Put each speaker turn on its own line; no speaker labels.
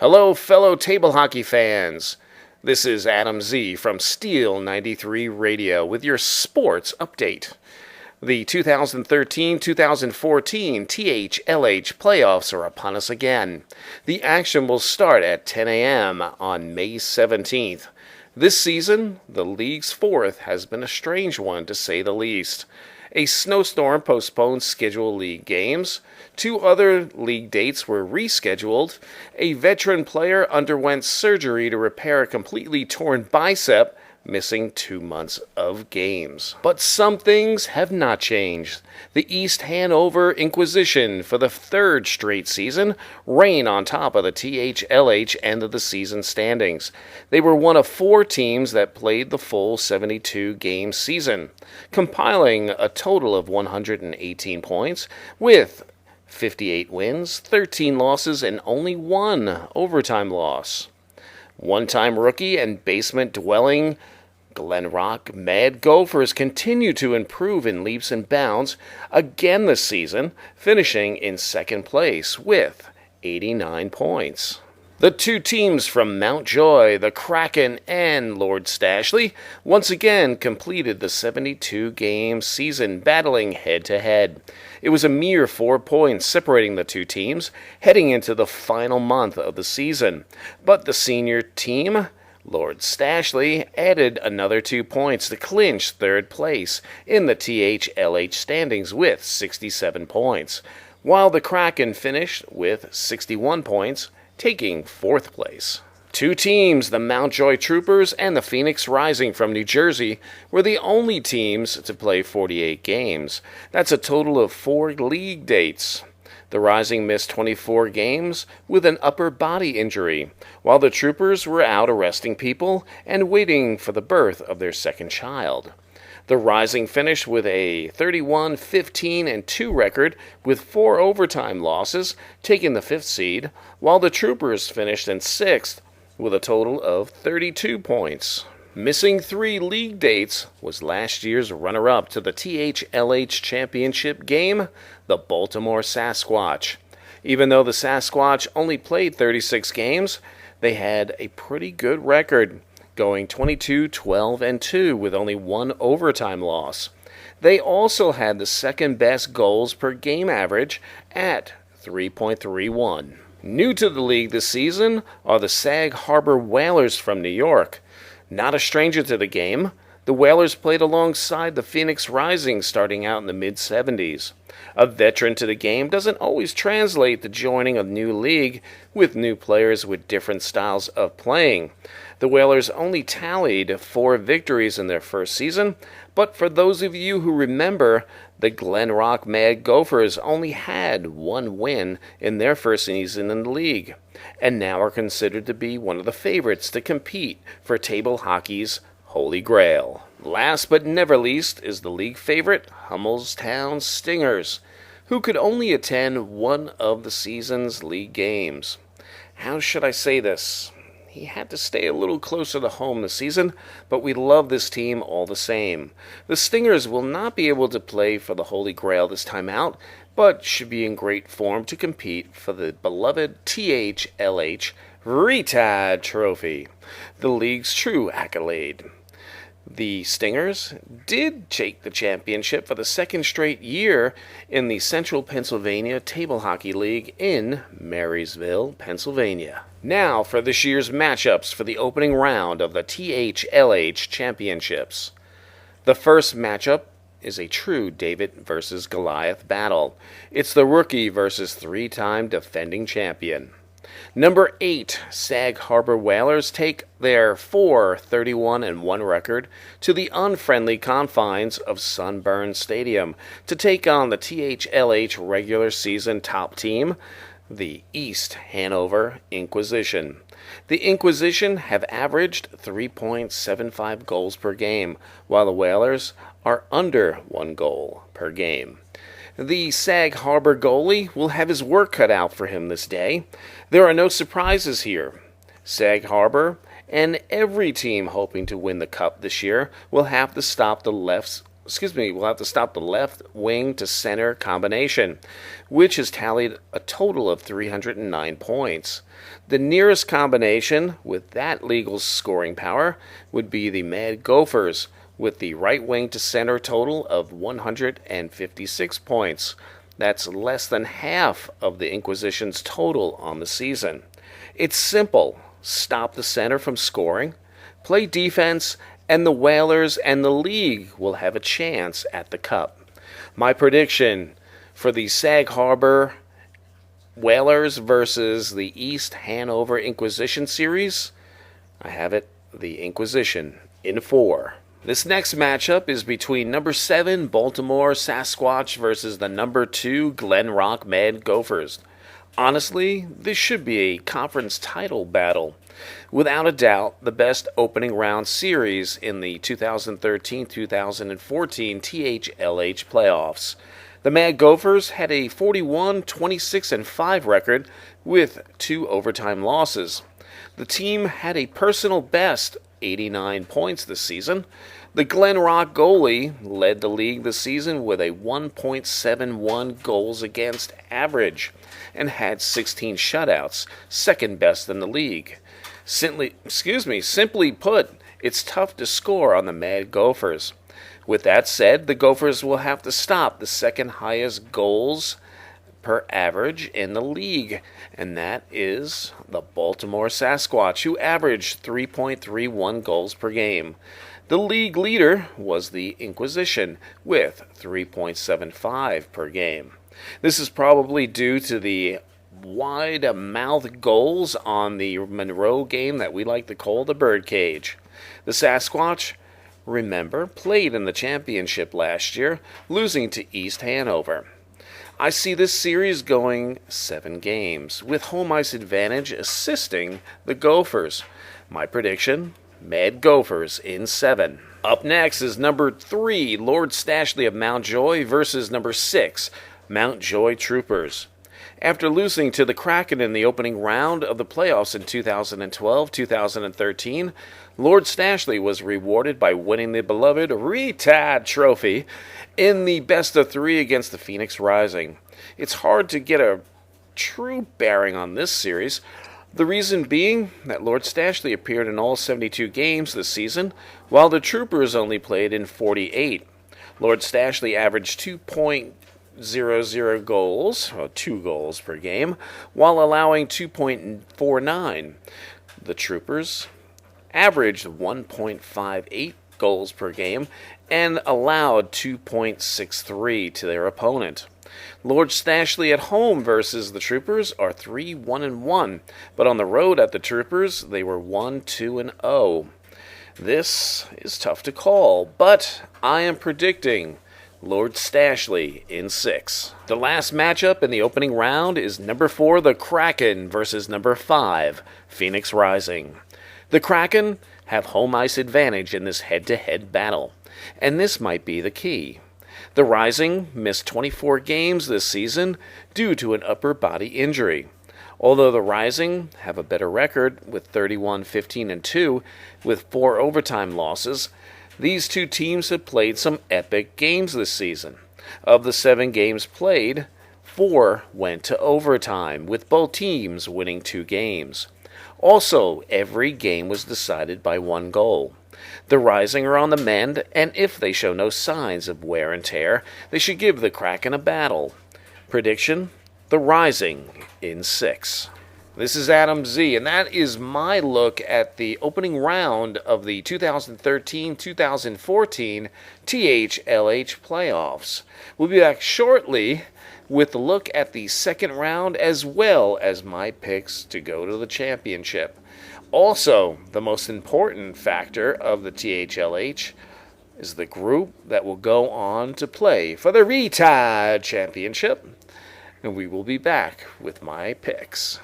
Hello, fellow table hockey fans. This is Adam Z from Steel 93 Radio with your sports update. The 2013-2014 THLH playoffs are upon us again. The action will start at 10 a.m. on May 17th. This season, the league's fourth has been a strange one, to say the least. A snowstorm postponed scheduled league games. 2 other league dates were rescheduled. A veteran player underwent surgery to repair a completely torn bicep, missing 2 months of games. But some things have not changed. The East Hanover Inquisition, for the 3rd straight season, reign on top of the THLH end of the season standings. They were one of 4 teams that played the full 72-game season, compiling a total of 118 points, with 58 wins, 13 losses, and only 1 overtime loss. One-time rookie and basement-dwelling Glen Rock Mad Gophers continue to improve in leaps and bounds again this season, finishing in 2nd place with 89 points. The 2 teams from Mountjoy, the Kraken and Lord Stashley, once again completed the 72-game season, battling head-to-head. It was a mere 4 points separating the 2 teams heading into the final month of the season. But the senior team, Lord Stashley, added another 2 points to clinch 3rd place in the THLH standings with 67 points, while the Kraken finished with 61 points, taking 4th place. 2 teams, the Mountjoy Troopers and the Phoenix Rising from New Jersey, were the only teams to play 48 games. That's a total of 4 league dates. The Rising missed 24 games with an upper body injury, while the Troopers were out arresting people and waiting for the birth of their 2nd child. The Rising finished with a 31-15-2 record with 4 overtime losses, taking the 5th seed, while the Troopers finished in 6th with a total of 32 points. Missing 3 league dates was last year's runner-up to the THLH championship game, the Baltimore Sasquatch. Even though the Sasquatch only played 36 games, they had a pretty good record, going 22-12-2 with only 1 overtime loss. They also had the 2nd best goals per game average at 3.31. New to the league this season are the Sag Harbor Whalers from New York. Not a stranger to the game, the Whalers played alongside the Phoenix Rising starting out in the mid-70s. A veteran to the game doesn't always translate to joining a new league with new players with different styles of playing. The Whalers only tallied 4 victories in their first season, but for those of you who remember, the Glen Rock Mad Gophers only had 1 win in their first season in the league, and now are considered to be one of the favorites to compete for table hockey's Holy Grail. Last but never least is the league favorite Hummelstown Stingers, who could only attend 1 of the season's league games. How should I say this? He had to stay a little closer to home this season, but we love this team all the same. The Stingers will not be able to play for the Holy Grail this time out, but should be in great form to compete for the beloved THLH Retard Trophy, the league's true accolade. The Stingers did take the championship for the 2nd straight year in the Central Pennsylvania Table Hockey League in Marysville, Pennsylvania. Now for this year's matchups for the opening round of the THLH Championships. The first matchup is a true David versus Goliath battle. It's the rookie versus 3-time defending champion. Number 8, Sag Harbor Whalers take their 4-31-1 record to the unfriendly confines of Sunburn Stadium to take on the THLH regular season top team, the East Hanover Inquisition. The Inquisition have averaged 3.75 goals per game, while the Whalers are under 1 goal per game. The Sag Harbor goalie will have his work cut out for him this day. There are no surprises here. Sag Harbor and every team hoping to win the cup this year will have to stop the left's we'll have to stop the left wing to center combination, which has tallied a total of 309 points. The nearest combination with that legal scoring power would be the Mad Gophers, with the right wing to center total of 156 points. That's less than half of the Inquisition's total on the season. It's simple. Stop the center from scoring, play defense, and the Whalers and the league will have a chance at the Cup. My prediction for the Sag Harbor Whalers versus the East Hanover Inquisition series, I have it, the Inquisition in 4. This next matchup is between number 7 Baltimore Sasquatch versus the number 2 Glen Rock Mad Gophers. Honestly, this should be a conference title battle. Without a doubt, the best opening round series in the 2013-2014 THLH playoffs. The Mad Gophers had a 41-26-5 record with 2 overtime losses. The team had a personal best 89 points this season. The Glen Rock goalie led the league this season with a 1.71 goals against average and had 16 shutouts, second best in the league. Simply put, it's tough to score on the Mad Gophers. With that said, the Gophers will have to stop the second highest goals per average in the league, and that is the Baltimore Sasquatch, who averaged 3.31 goals per game. The league leader was the Inquisition, with 3.75 per game. This is probably due to the wide-mouth goals on the Monroe game that we like to call the birdcage. The Sasquatch, remember, played in the championship last year, losing to East Hanover. I see this series going 7 games, with home ice advantage assisting the Gophers. My prediction, Mad Gophers in 7. Up next is number 3, Lord Stashley of Mountjoy versus number 6, Mountjoy Troopers. After losing to the Kraken in the opening round of the playoffs in 2012-2013, Lord Stashley was rewarded by winning the beloved Retad Trophy in the best-of-3 against the Phoenix Rising. It's hard to get a true bearing on this series, the reason being that Lord Stashley appeared in all 72 games this season, while the Troopers only played in 48. Lord Stashley averaged 2.00 goals, or 2 goals per game, while allowing 2.49. The Troopers averaged 1.58 goals per game and allowed 2.63 to their opponent. Lord Stashley at home versus the Troopers are 3-1-1, but on the road at the Troopers they were 1-2-0. This is tough to call, but I am predicting Lord Stashley in 6. The last matchup in the opening round is number 4, the Kraken versus number 5, Phoenix Rising. The Kraken have home ice advantage in this head-to-head battle, and this might be the key. The Rising missed 24 games this season due to an upper body injury. Although the Rising have a better record with 31-15-2 with 4 overtime losses, these two teams have played some epic games this season. Of the 7 games played, 4 went to overtime, with both teams winning 2 games. Also, every game was decided by 1 goal. The Rising are on the mend, and if they show no signs of wear and tear, they should give the Kraken a battle. Prediction, the Rising in 6. This is Adam Z, and that is my look at the opening round of the 2013-2014 THLH playoffs. We'll be back shortly with a look at the second round as well as my picks to go to the championship. Also, the most important factor of the THLH is the group that will go on to play for the Retad Championship. And we will be back with my picks.